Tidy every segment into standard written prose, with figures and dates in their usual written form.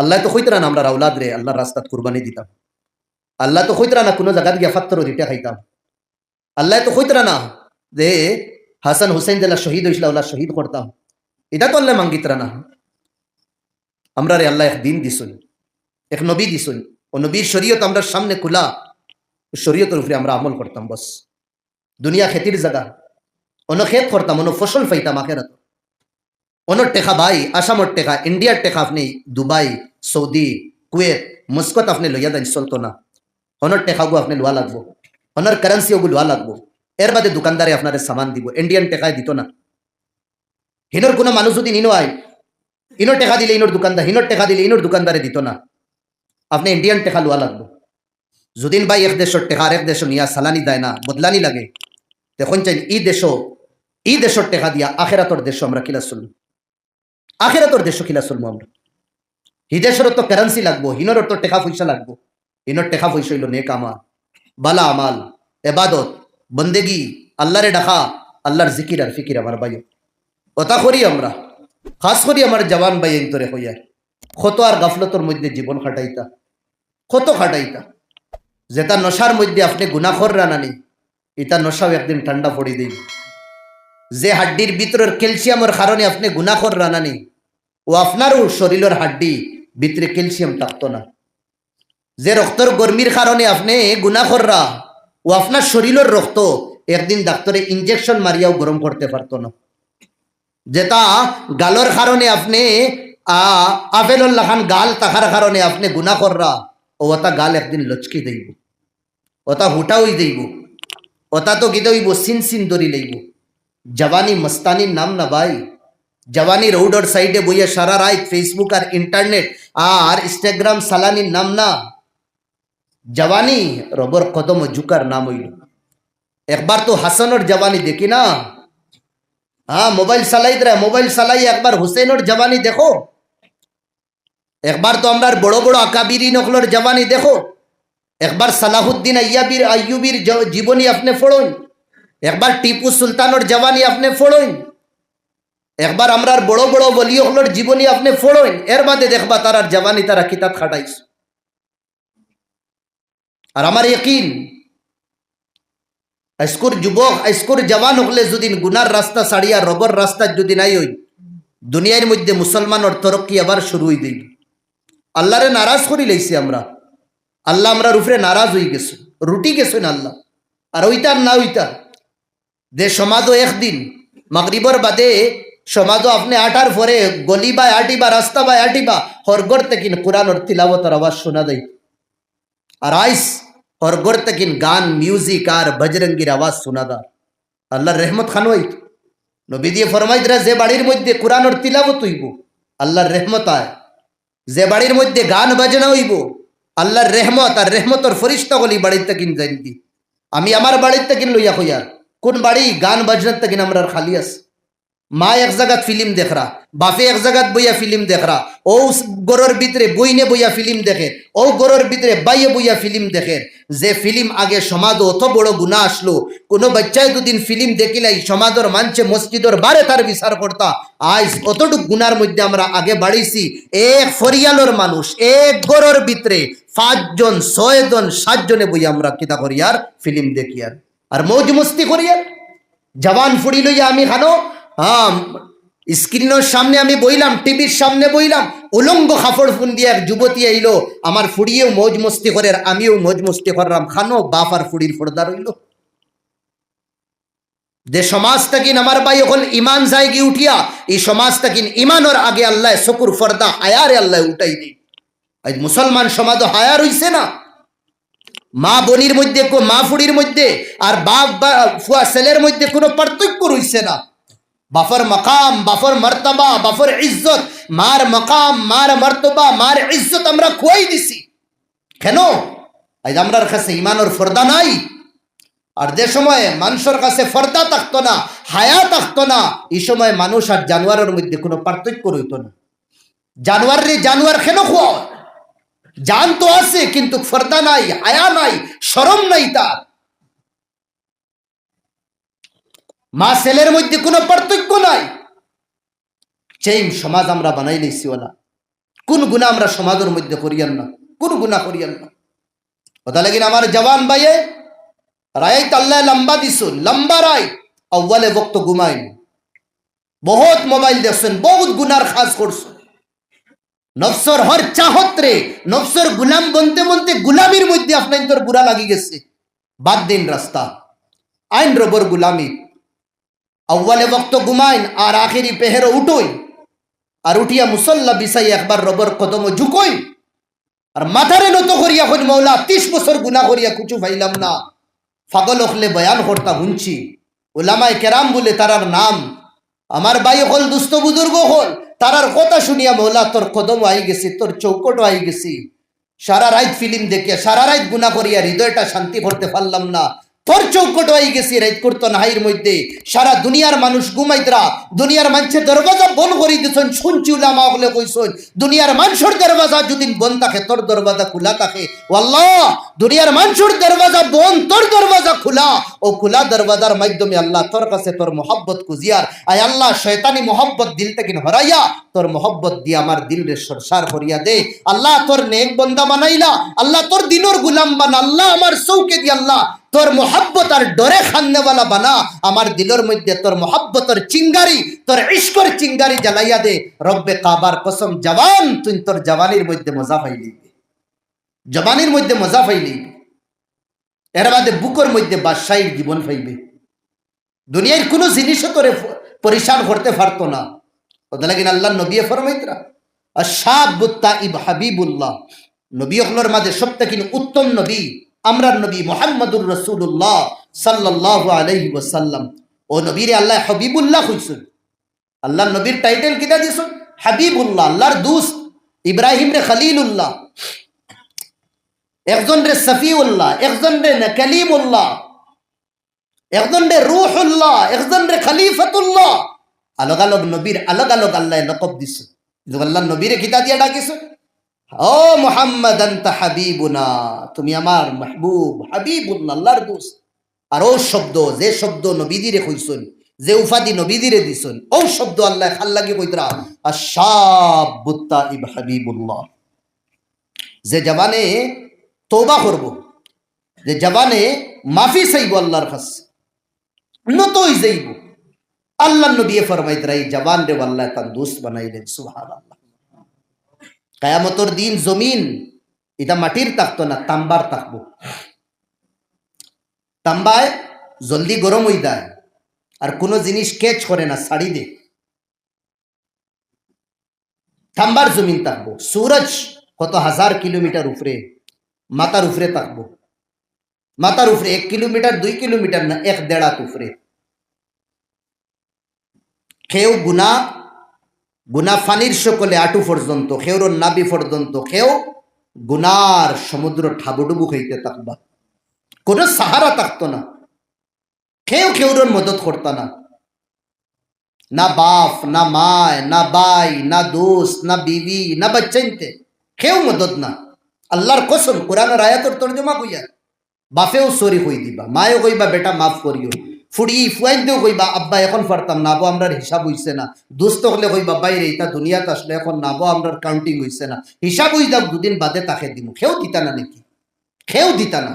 আল্লাহ তো হইতরা না আমরা আওলাদ রে আল্লাহর রাস্তাত কুরবানি দিতাম। আল্লাহ তো হইতরা না কোনো জায়গা গিয়া ফাত্তর দিতে খাইতাম। আল্লাহ তো হইতরা না যে হাসান হুসেন জেলা শহীদ হয়েছিল আল্লাহ শহীদ করতাম। এটা তো আল্লাহ মাঙ্গিতরা না। আমরা রে আল্লাহ এক দিন দিছুন, এক নবী দিছুন, ও নবীর শরীয়ত আমরা সামনে খোলা, শরীয়তের উপরে আমরা আমল করতাম। বস দুনিয়া খেতির জায়গা, অন্য ক্ষেত করতাম, অন্য ফসল পাইতাম। আখেরাত অন্য টেকা ভাই, আসামর টেকা, ইন্ডিয়ার টেকা আপনি দুবাই, সৌদি, কুয়েত, মস্কত আপনি লইয়া দেন, চলতো না। অনর টেকাগু আপনি লোয়া লাগবো, অনর কারেন্সি ওগু লোয়া লাগবো। এর বাদে দোকানদারে আপনার সামান দিব, ইন্ডিয়ান টেকায় দিত না। হিনোর কোনো মানুষ যদি নিনো আয়, ইনোর টেকা দিলে ইনোর দোকানদার, হিনোর টেকা দিলে ইনোর দোকানদারে দিত না। আপনি ইন্ডিয়ান টেকা লোয়া লাগবো। যদিন ভাই এক দেশের টেকা আর এক দেশ নিয়া সালানি দেয় না, বদলানি লাগে, তখন চাই ই দেশের টেকা দিয়া আখেরাতর দেশ আমরা কিলা চলব, আখেরাতর দেশ কিলা চলবো আমরা। হি দেশের তো কারেন্সি লাগবো, হিনোর তো টেকা পয়সা লাগবো। হিনোর টেকা পয়সা হইল নেক আমাল, বালা আমাল, এবাদত, বন্দেগি, আল্লাহরে ডাকা, আল্লাহর জিকির আর ফিকির। আমার ভাই ওটা করি আমরা, খাস করি আমার জওয়ান ভাই এন্তরে হইয়া কত আর গাফলতর মধ্যে জীবন খাটাইতা, কত খাটাইতা। যেটা নশার মধ্যে আপনি গুনাখর রানানি, এটা নশাও একদিন ঠান্ডা পড়ি দিন। যে হাড্ডির ভিতরের ক্যালসিয়ামের কারণে আপনি গুনাখর রানানি, ও আপনারও শরীরের হাড্ডি ভিতরে ক্যালসিয়াম থাকতো না। যে রক্তর গরমির কারণে আপনি গুনাখররা, ও আপনার শরীরের রক্ত একদিন ডাক্তারে ইনজেকশন মারিয়াও গরম করতে পারতো না। যেটা গালর কারণে আপনি আপেলর লাখান গাল তাকার কারণে আপনি গুনাখররা, ও ওটা গাল একদিন লচকি দেব, ওটা হুটাওই দেব, ওটা তো গিয়ে হইব সিন সিন দরি লইব। জওয়ানি মস্তানির নাম না ভাই। জওয়ানি রোডর সাইডে বইয়া সারা রাত ফেসবুক আর ইন্টারনেট আর ইনস্টাগ্রাম সালানির নাম না। জওয়ানি রবর কদম ঝুকার নাম হইল। একবার তো হাসানোর জওয়ানি দেখি না, হ্যাঁ মোবাইল চালাই রে, মোবাইল চালাই একবার হুসেনোর জওয়ানি দেখো। একবার তো আমরা বড় বড় আকাবিরি নকলর জওয়ানি দেখো। একবার সালাহুদ্দিন আইয়ুবির জীবনী আপনি পড়ুন, একবার টিপু সুলতানোর জওয়ানি আপনি পড়ুন, একবার আমরা বড় বড় বলিয়কলর জীবনী আপনি পড়ুন। এর বাদে দেখবা তারার জওয়ানি তারা কিতাব খাটাইছ। আর আমার ইয়কিন আজকুর যুবক, আজকুর জওয়ান হলে যদি গুনার রাস্তা ছাড়িয়া রবর রাস্তা যদি নাই হই, দুনিয়ার মধ্যে মুসলমানের তরক্কি আবার শুরু হয়ে দিই। আল্লাহরে নারাজ করি লাইছি আমরা, আল্লাহ আমরা উপরে নারাজ হয়ে গেছে, রুটি গেছেন আল্লাহ। আর ওইটার না ওইটা যে সমাজও একদিন মাগরিবর বাদে সমাজও আপনি আটার পরে গলি বা আটিবা, রাস্তা বা আটিবা, হরগর থেকে কোরআনের তিলাওয়াতের আওয়াজ শোনা দেয়। আর আইস হরগর থেকে গান, মিউজিক আর বজরঙ্গির আওয়াজ শোনাদার। আল্লাহর রহমত খান হই নবী দিয়ে ফরমাইদরা, যে বাড়ির মধ্যে কোরআনের তিলাওয়াত হইব আল্লাহর রহমত আয়, যে বাড়ির মধ্যে গান বাজনা হইব আল্লাহর রহমত আর রহমতর ফরিস্তা বলি বাড়িতে কিন জানি। আমি আমার বাড়িতে কিন লইয়া কইয়ার কোন বাড়ি গান বাজনার কিন আমরা খালি আছে। মা এক জায়গাত ফিল্ম দেখরা, বাপে এক জায়গাত বইয়া ফিল্ম দেখরা, ও গরর ভিতরে বইনে বইয়া ফিল্ম দেখে, ও গরর ভিতরে বাইয়ে বইয়া ফিল্ম দেখে। যে ফিল্ম আগে সমাজ অত বড় গুণা আসলো, কোনো বাচ্চায় দুদিন ফিল্ম দেখিলাই সমাজের মানছে মসজিদর বারে তার বিচার করতা। আজ অতটুক গুনার মধ্যে আমরা আগে বাড়িছি। এক ফরিয়ালোর মানুষ এক গরর ভিতরে 5 জন 6 জন 7 জনে বই আমরা কিতা করিয়ার ফিল্ম দেখিয়ার আর মৌজ মস্তি করিয়ার। জওয়ান ফুড়ি লইয়া আমি খানো, হ্যাঁ স্ক্রিনের সামনে আমি বইলাম, টিভির সামনে বইলাম, উলঙ্গ কাপড় ফুন দিয়ে এক যুবতী আইলো, আমার ফুড়িয়েও মৌজ মস্তি করে আর আমিও মৌজ মস্তি করলাম। খানো বাপ আর ফুড়ির পর্দা রইল। যে সমাজ থাকিন আমার ভাই এখন ইমান জায়গি উঠিয়া, এই সমাজ থাকিন ইমানোর আগে আল্লাহ চকুর পর্দা হায়ারে আল্লাহ উঠাই দিই। আজ মুসলমান সমাজ হায়ার হইছে না। মা বনির মধ্যে, মা ফুড়ির মধ্যে আর বাপ বা ফুয়া ছেলের মধ্যে কোনো পার্থক্য রইছে না। বাফর মকাম, বাফর মর্তবা, বাফর ইজ্জত, মার মকাম, মার মর্তবা, মার ইজ্জত আমরা খুয়াই দিছি। কেন? আজ আমরার কাছে ইমানের ফর্দা নাই। আর যে সময় মানুষের কাছে ফর্দা থাকতো না, হায়া থাকতো না, এই সময় মানুষ আর জানোয়ারের মধ্যে কোনো পার্থক্য রইত না। জানোয়ার রে জানোয়ার কেন খোয়া? জান তো আছে কিন্তু ফর্দা নাই, হায়া নাই, শরম নাই তার। মা ছেলের মধ্যে কোনো পার্থক্য নাই। সেই সমাজ আমরা বানাই নিছি ওলা। কোন গুনাহ আমরা সমাজের মধ্যে করিয়ান না, কোন গুনাহ করিয়ান না। কথা লাগিন আমার জওয়ান ভাইয়ে, রাইত আল্লাহ লম্বা দিছুন, লম্বা রাইত আউ্বালে বক্ত ঘুমাইন, বহুত মোবাইল দেখছেন, বহুত গুনার খাস করছেন, নফসর হর চাহত রে নফসর গুলাম বনতে বনতে গুলামির মধ্যে আপনার তোর বুড়া লাগি গেছে। বাদ দিন রাস্তা, আইন রবর গুলামি। আউ্বালে বক্ত ঘুমাইন আর আখেরি পেহেরো উঠোই, আর উঠিয়া মুসল্লা বিছাই একবার রবর কদম ঝুকোই, আর মাথারে নত করিয়া হইল মৌলা 30 বছর গুনাহ করিয়া কুচু পাইলাম না। পাগল হলে বয়ান করতা শুনছি, ওলামায়ে কেরাম বলে তারার নাম, আমার ভাই হল দুস্থ বুজুর্গ হল, তারার কথা শুনিয়া মৌলা তোর কদম আই গেছি, তোর চৌকটও আই গেছি। সারা রাত ফিল্ম দেখে সারা রাত গুনাহ করিয়া হৃদয়টা শান্তি করতে পারলাম না, তোর চৌকটও আই গেছি। রাত করতো নাহির মধ্যে সারা দুনিয়ার মানুষ ঘুমাইতরা, দুনিয়ার মানুষের দরওয়াজা বন্ধ করে দিছেন, শুনছি উলামা হলে কইছেন দুনিয়ার মানুষের দরওয়াজা যদি বন্ধ থাকে তোর দরওয়াজা খোলা থাকে। আল্লাহ, দুনিয়ার মানুষের দরওয়াজা বন্ধ, তোর দরওয়াজা খোলা। ও খোলা দরওয়াজার মাধ্যমে আল্লাহ তোর কাছে তোর মোহব্বত কুজিয়ার আয় আল্লাহ, শয়তানি মোহব্বত দিল থেকে হরাইয়া তোর মোহব্বত দিয়ে আমার দিল রে সরসার করিয়া দে। আল্লাহ তোর নেক বন্দা বানাইলা, আল্লাহ তোর দিনর গুলাম বানা, আল্লাহ আমার চৌকে দি আল্লাহ তোর মোহব্বত আর ডরে খান্নেওয়ালা বানা। আমার দিলের মধ্যে তোর মোহব্বতের চিঙ্গারি, তোর ইশকর চিঙ্গারি জ্বালাইয়া দে। রব্বে কাবার কসম, জওয়ান তুই তোর জওয়ানির মধ্যে মজা পাইলি, জওয়ানির মধ্যে মজা পাইলি, এর বাদে বুকের মধ্যে বাদশাহীর জীবন পাইবে। দুনিয়ার কোনো জিনিসও তোরে পরিশান করতে পারতো না। ওদের লাগিন আল্লাহ নবী ফরমাইতরা আশাবুত তাইব হাবিবুল্লাহ, নবী হলোর মাঝে সবথেকে উত্তম নবী আমরার নবী মুহাম্মদুর রাসূলুল্লাহ সাল্লাল্লাহু আলাইহি ওয়াসাল্লাম। ও নবীরে আল্লাহ হাবিবুল্লাহ কইছেন। আল্লাহ নবীর টাইটেল কিটা দিছেন? হাবিবুল্লাহ, আল্লাহর দোস্ত। ইব্রাহিম রে খলিলুল্লাহ, একজন রে সফিউল্লাহ, একজন রে কালিমুল্লাহ, একজন রে রূহুল্লাহ, একজন রে খলিফাতুল্লাহ। আলাদা আলাদা নবীর আলাদা আলাদা আল্লাহ লকব দিছে। আল্লাহ নবীরে কিতা দিয়া ডাকিছে? ও মুহাম্মদ আনতা হাবিবুনা, তুমি আমার মাহবুব, হাবিবুল্লাহ, আল্লাহর দোস্ত। আর ও শব্দ, যে শব্দ নবীদিরে কইছেন, যে উপাধি নবীদিরে দিছেন, ও শব্দ আল্লাহ খাল লাগি কইতরা আশাবুত তাইব হাবিবুল্লাহ। যে জবানে তওবা করব, যে জবানে মাফি চাইব আল্লাহর কাছে, নত হই যাইব, আল্লাহ নবী ফরমাইতরা এই জবান রে আল্লাহ তার দোস্ত বানাইলেন। সুবহানাল্লাহ। কিয়ামতের দিন জমিন এটা মাটির থাকতো না, তাম্বার থাকবো। তাম্বায় জলদি গরম হয়ে যায়, আর কোনো জিনিস ক্যাচ করে না, ছাড়ি দে। তাম্বার জমিন থাকবো। সূরজ কত হাজার কিলোমিটার উপরে, মাথার উপরে থাকবো, মাথার উপরে 1 কিলোমিটার 2 কিলোমিটার না, 1-1.5 হাত উপরে। কেউ গুনা গুনা ফানির সকলে আটু পর্যন্ত, কেউর নাবি পর্যন্ত, কেউ গুনার সমুদ্র ঠাবুডুবু খাইতে থাকবা, কোনো সাহারা থাকতো না, কেউ কেউর মদত করতো না, না বাপ, না মায়, না ভাই, না দোস্ত, না বিবি, না বাচ্চাইতে, কেউ মদত না। আল্লাহর কসম, কোরআনের আয়াতের তর্জমা কইয়া, বাপেও সরি কই দিবা, মায়েও কইবা বেটা মাফ করিও, ফুড়ি ফুয়াইতেও কইবা আব্বা এখন পারতাম না, আবো আমরার হিসাব হইছে না, দুস্থ হলে কইবা বাইরে এটা দুনিয়াতে আসলে এখন নাবো আমরার কাউন্টিং হইছে না, হিসাব হই যাক, দুদিন বাদে তাকে দিব। কেউ দিতা না নাকি? কেউ দিতা না।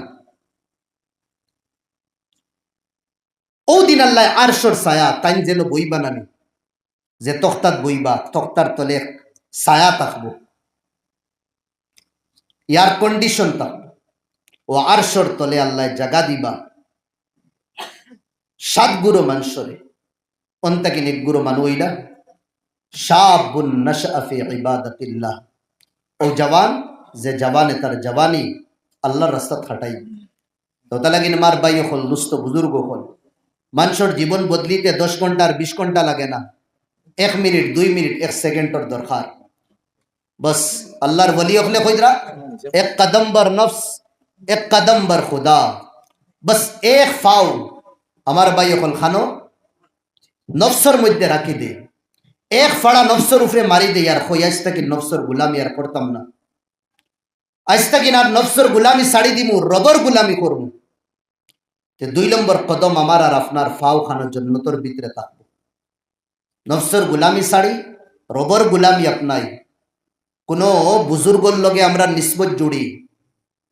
ও দিন আল্লাহ আরশর ছায়া তাই যেন বইবা নানি, যে তক্তাত বইবা, তক্তার তলে ছায়া থাকবো, এয়ার কন্ডিশন থাকবো, ও আরশর তলে আল্লাহ জাগা দিবা 7 গুরু মানুষরে। অন্তাকি নিগুরু মানুইলা শাবুন নাশআ ফি ইবাদাতিল্লাহ, ও জওয়ান যে জওয়ানে তার জওয়ানি আল্লাহর রাস্তা খাটাই। তো তালাগিন মার ভাই হল, দুস্থ বুজুর্গ হল, মানুষের জীবন বদলিতে 10 ঘন্টা আর 20 ঘন্টা লাগে না, 1 মিনিট 2 মিনিট 1 সেকেন্ডর দরকার। বস আল্লাহর ওলি হলে কইরা এক কদম বার নফস, এক কদম বার খুদা, বস এক ফাও আমার ভাই হল খানো নফসর মধ্যে রাখি দে, এক ফাড়া নফসর উপরে মারি দে। আর কই আজ তাকি নফসর গুলামি আর করতাম না, আজ তাকি না নফসর গুলামি ছাড়ি দিমু, রবর গুলামি করবো। 2 নম্বর কদম আমার আর আপনার ফাও খানোর জন্য তোর ভিতরে থাকবো। নফসর গুলামি ছাড়ি রবর গুলামি আপনাই, কোনো বুজুর্গর লগে আমরা নিসবত জুড়ি,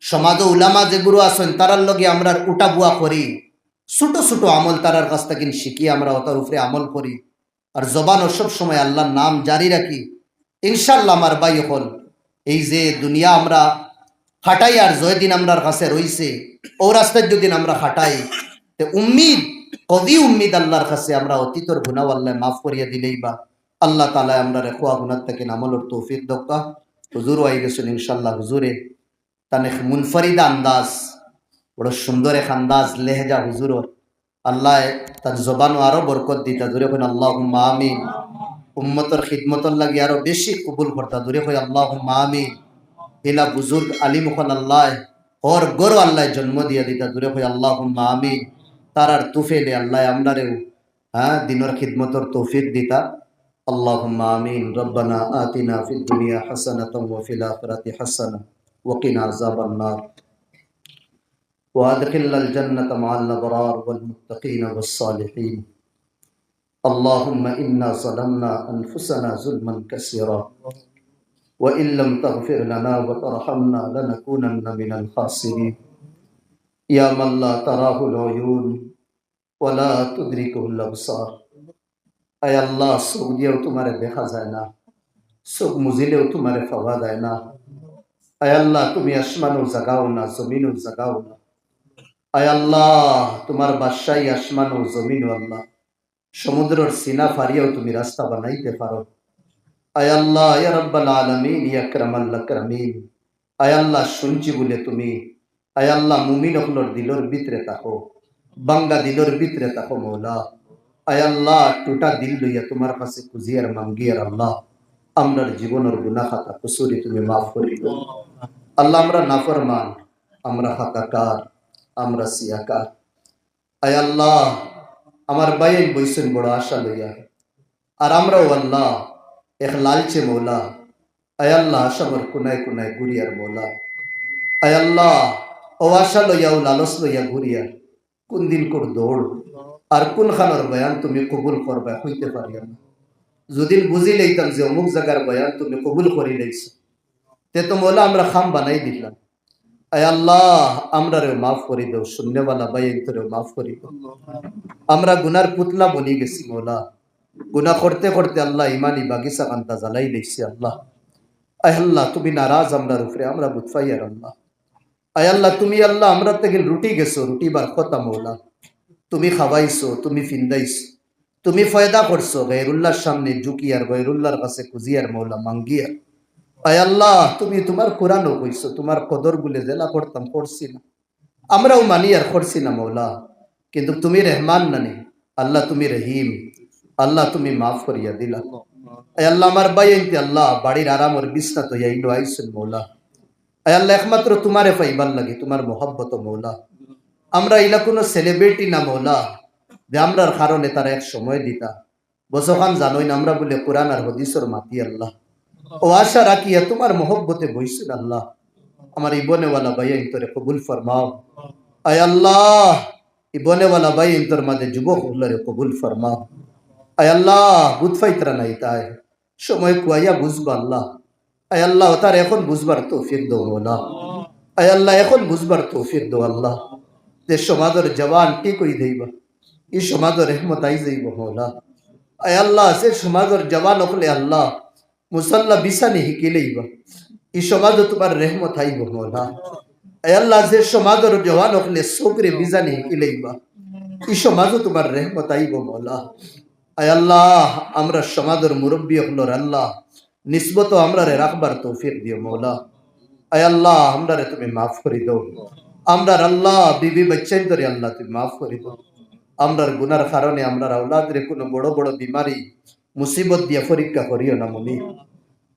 সমাজ উলামা যেগুলো আছেন তারার লগে আমরা উটা বুয়া করি, ছোট ছোট আমল তারার কাছ থেকে শিখি, আমরা ওটার উপরে আমল করি, আর জবান সব সময় আল্লাহর নাম জারি রাখি। ইনশাল্লাহ আমার ভাই হল এই যে দুনিয়া আমরা খাটাই আর জয়দিন আমরার কাছে রইছে, ও রাস্তায় যদি আমরা খাটাই, তে উম্মিদ কবি উম্মিদ আল্লাহর কাছে আমরা অতীতর গুনাহ আল্লাহ মাফ করিয়া দিলেই বা আল্লাহ তাআলা আমরা খোয়া গুনাহ থেকে আমলের তৌফিক দক্কা। হুজুর আই গেছেন ইনশাল্লাহ। হুজুরে তানে মুনফরিদা আন্দাজ, বড় সুন্দর এক আন্দাজ লেহজা হুজুরর, আল্লাহ তার জবানও আরো বরকত দিতা। দূরে কইন আল্লাহুম্মা আমিন। উম্মতর খিদমতর লাগি আরো বেশি কবুল করতা। দূরে কই আল্লাহুম্মা আমিন। এলা বুজুর্গ আলিম হল আল্লাহ ওর গরো আল্লাহ জন্ম দিয়া দিতা। দূরে কই আল্লাহুম্মা আমিন। তারার তুফেলে আল্লাহ আমরারেও দিনের খিদমতর তৌফিক দিতা। আল্লাহুম্মা আমিন। রব্বানা আতিনা ফিদ দুনিয়া হাসানাতাও ওয়া ফিল আখিরাতি হাসানা ওয়া কিনা আযাবান নার ওয়া আদখিলনাল জান্নাতা মা'আল আবরার ওয়াল মুত্তাকিন ওয়াস সালিহিন। اللهم إنا ظلمنا أنفسنا ظلما كثيرا وإن لم تغفر لنا وترحمنا لنكونن من الخاسرين يا من لا تراه العيون ولا تدركه الأبصار. আয় আল্লাহ, চোখ দিয়েও তোমারে দেখা যায় না, চোখ মুজিলেও তোমারে পাওয়া যায় না। আয় আল্লাহ, তুমি আসমানও জাগাও না, জমিনও জাগাও না। আয় আল্লাহ, তোমার বাদশাহী আসমানও জমিনও। আল্লাহ, সমুদ্রের সিনা ফারিয়াও তুমি রাস্তা বানাইতে পারো। আয় আল্লাহ, ইয়া রাব্বাল আলামিন, ইয়া আকরামাল আকরামিন। আয় আল্লাহ, শুনছি বলে তুমি আয় আল্লাহ মুমিন হলর দিলর ভিতরে থাকো, বাঙ্গা দিলর ভিতরে থাকো মৌলা। আয় আল্লাহ, টুটা দিল লইয়া তোমার কাছে কুজিয়ার মাঙ্গিয়ার আল্লাহ আমরার জীবনের গুনাহ খাতা কুসুরি তুমি মাফ করি দাও। আল্লাহ, আমরা নাফরমান, আমরা খাতাকার, আমরা সিয়াকার। আয় আল্লাহ, আমার বাইন বইছেন বড় আশা লইয়া, আর আমরাও আল্লাহ এক লালচে মৌলা। আয় আল্লাহ, আশামর কুনায় কুনায় ঘুরিয়ার মৌলা। আয় আল্লাহ, ও আশা লইয়া ও লালস লইয়া ঘুরিয়ার কোন দিন কোর দৌড় আর কোন খানোর বয়ান তুমি কবুল করবা হইতে পারি না। যদি বুঝি লইতাম যে অমুক জায়গার বয়ান তুমি কবুল করি লইছো, তে তো মৌলা আমরা খাম বানাই দিলাম। আয় আল্লাহ, আমরারেও মাফ করি দাও, শূন্যওয়ালা বাইন তোরেও মাফ করি দাও। আমরা গুনার পুতলা বনি গেছি মৌলা, গুনা করতে করতে আল্লাহ ইমানি বাগিচা কান্তা জ্বালাই লইছি আল্লাহ। আয় আল্লাহ, তুমি নারাজ আমরার উপরে, আমরা বুঝফাইয়ার আল্লাহ। আয় আল্লাহ, তুমি আল্লাহ আমরা থেকে রুটি গেছো, রুটি বার কথা মৌলা, তুমি খাওয়াইছো, তুমি ফিন্দাইছো, তুমি ফয়দা করছো গৈরুল্লাহর সামনে ঝুঁকিয়ার, গৈরুল্লাহর কাছে খুঁজিয়ার মৌলা মাঙ্গিয়ার। আয় আল্লাহ, তুমি তোমার কোরআনও কইছো, তোমার কদর বলে জেলা করতাম করছি না, আমরাও মানি আর করছি না মৌলা। কিন্তু তুমি রহমান নানি আল্লাহ, তুমি রহিম আল্লাহ, তুমি মাফ করিয়া দিলা। আয় আল্লাহ, আমার বাইনতে আল্লাহ বাড়ির আরামর বিছনা তো আইলো আইসেন মৌলা। আয় আল্লাহ, একমাত্র তোমারে পাইবার লাগে, তোমার মোহাব্বত মৌলা। আমরা ইলা কোনো সেলিব্রিটি না মৌলা যে আমরার কারণে তারা এক সময় দিতা। বসখান জানোই না আমরা বলে কোরআন আর হদিসর মাতি আল্লাহ, ও আশা রাখিয়া তোমার মোহব্বতে বইছেন আল্লাহ। আমার ইবনেওয়ালা ভাই তোরে কবুল ফরমাও। আয় আল্লাহ, ইবনেওয়ালা ভাই তোর মাঝে যুবক উল্লারে কবুল ফরমাও। আয় আল্লাহ, বুঝফাইতরা নাই তাই সময় কুয়াইয়া বুঝবা আল্লাহ। আয় আল্লাহ, তার এখন বুঝবার তৌফিক দাও মৌলা। আয় আল্লাহ, এখন বুঝবার তৌফিক দাও আল্লাহ। যে সমাজের জওয়ান ঠিক হই দেইবা, এই সমাজের রহমত আই যাইব মৌলা। আয় আল্লাহ, সে সমাজের জওয়ান হলে আল্লাহ মুসল্লা বিছানি হিকিলেইবা, এই সমাজ তোমার রহমত আইব মৌলা। আয় আল্লাহ, যে সমাজের জওয়ান হলে চোখরে বিজানি হিকিলেইবা, এই সমাজ তোমার রহমত আইব মৌলা। আয় আল্লাহ, আমরা সমাজের মুরব্বী হলর আল্লাহ নিসবত আমরা রাখবার তৌফিক দিও মৌলা। আয় আল্লাহ, আমরা তুমি মাফ করে দাও। আমরার আল্লাহ বিবি বাচ্চাই ধরে আল্লাহ তুমি মাফ করে দাও। আমরার গুনার কারণে আমরার আওলাদরে কোনো বড় বড় বিমারি মুসিবত দিয়া পরীক্ষা করিও না মনি।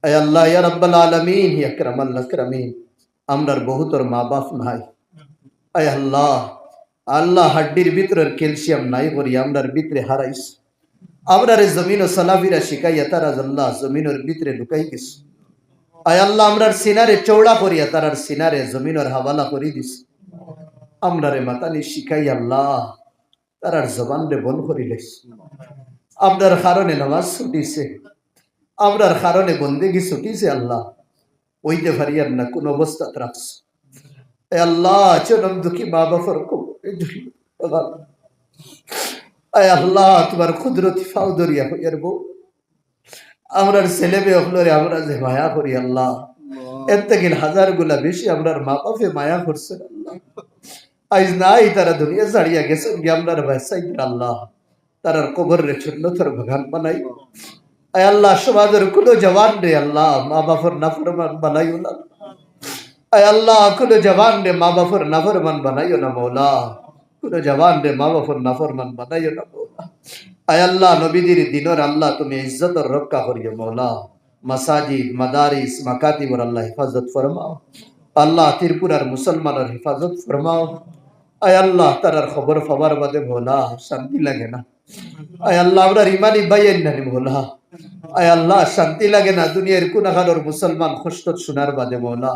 আয় আল্লাহ, ইয়া রাব্বাল আলামিন, ইয়া আকরামাল আকরামিন, আমরার বহুতর মা বাপ নাই। আয় আল্লাহ, আল্লাহ হাড্ডির ভিতরের ক্যালসিয়াম নাই করি আমরার ভিতরে হারাইস। আমরারে জমিন ও সালাফিরা শিখাইয়া তারা আল্লাহ জমিনের ভিতরে ঢুকাই গেছে। আয় আল্লাহ, আমরার সিনারে চৌড়া করিয়া তারার সিনারে জমিনের হাওয়ালা করি দিস। আমরারে মাতানি শিখাই আল্লাহ তারার জবান রে বন করিলেস। আপনার কারণে নামাজ ছুটিছে, আমরার কারণে বন্দেগি ছুটিছে আল্লাহ। ওইতে পারিয়ার না কোন অবস্থা রাখছ। এ আল্লাহ চরম দুঃখী মা বাবার আয় আল্লাহ তোমার কুদরতি ফাও দরিয়া হইয়ার বউ আমরার ছেলে মেয়ে হলরে আমরা যে মায়া করি আল্লাহ এর থেকে হাজার গুলা বেশি আমরার মা বাপে মায়া করছেন আল্লাহ। আজ নাই তারা দুনিয়া ছাড়িয়া গেছেন গিয়ে আমরার ভাইসাই আল্লাহ তারার কবর রে সুন্নতর বাগান বানাই। আয় আল্লাহ সমাজের কোনো জওয়ান রে আল্লাহ মা বাপর নাফরমান বানাইও না। আয় আল্লাহ কোনো জওয়ান রে মা বাপর নাফরমান বানাইও না মৌলা। কোনো জওয়ান রে মা বাপর নাফরমান বানাইও না মৌলা। আয় আল্লাহ নবীদের দিনের আল্লাহ তুমি ইজ্জতর রক্ষা করিও মৌলা। মাসাজিদ মাদারিস মাকাতিবর আল্লাহ হেফাজত ফরমাও আল্লাহ। ত্রিপুরার মুসলমানের হেফাজত ফরমাও। আয় আল্লাহ তারার খবর পাবার বাদে মৌলা শান্তি লাগে না। আয় আল্লাহ আমরা ইমানি বাইয়েন না মৌলা। আয় আল্লাহ শান্তি লাগে না দুনিয়ার কুনাখানোর মুসলমান খুশত শোনার বাদে মৌলা।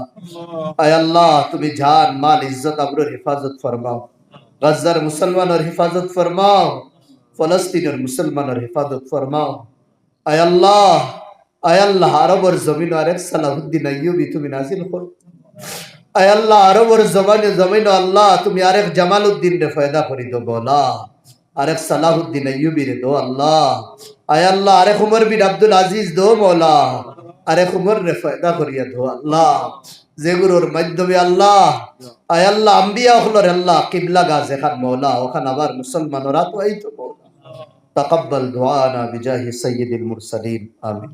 আয় আল্লাহ তুমি জান মাল ইজ্জত আবরুর হেফাজত ফরমাও। গাজার মুসলমানের হেফাজত ফরমাও। ফলস্তিনের মুসলমানের হেফাজত ফরমাও। আয় আল্লাহ আরবর জমিন আরেক সালাহুদ্দিন আইয়ুবী তুমি নাজিল করো। আয় আল্লাহ আরবর জমিন আল্লাহ তুমি আরেক জামালউদ্দিন রে ফয়দা করি দো মৌলা। আরেক সালাহুদ্দিন আইয়ুবী রে দো আল্লাহ। আয় আল্লাহ আরেক উমর বিন আব্দুল আজিজ দো মৌলা। আরেক উমর রে ফয়দা করিয়া দো আল্লাহ। যেগুলোর মাধ্যমে আল্লাহ আয় আল্লাহ আম্বিয়া হলর আল্লাহ কিবলা গাছ এখান মৌলা ওখান আবার মুসলমানরা তো এই তো মৌলা। তাকাব্বাল দুআনা বিজাহি সাইয়্যিদিল মুরসালিন আমিন।